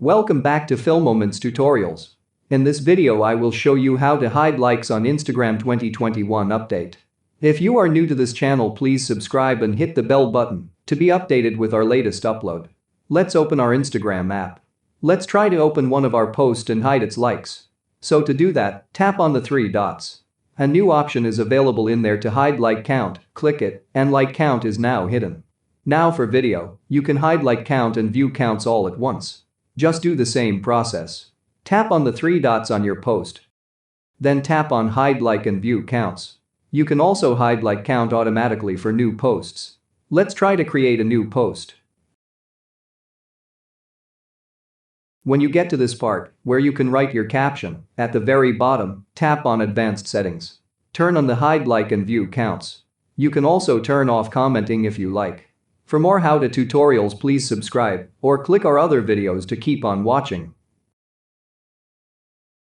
Welcome back to Filmoments tutorials. In this video I will show you how to hide likes on Instagram 2021 update. If you are new to this channel, please subscribe and hit the bell button to be updated with our latest upload. Let's open our Instagram app. Let's try to open one of our posts and hide its likes. So to do that, tap on the three dots. A new option is available in there to hide like count, click it, and like count is now hidden. Now for video, you can hide like count and view counts all at once. Just do the same process. Tap on the three dots on your post. Then tap on hide like and view counts. You can also hide like count automatically for new posts. Let's try to create a new post. When you get to this part, where you can write your caption, at the very bottom, tap on Advanced Settings. Turn on the hide like and view counts. You can also turn off commenting if you like. For more how-to tutorials, please subscribe or click our other videos to keep on watching.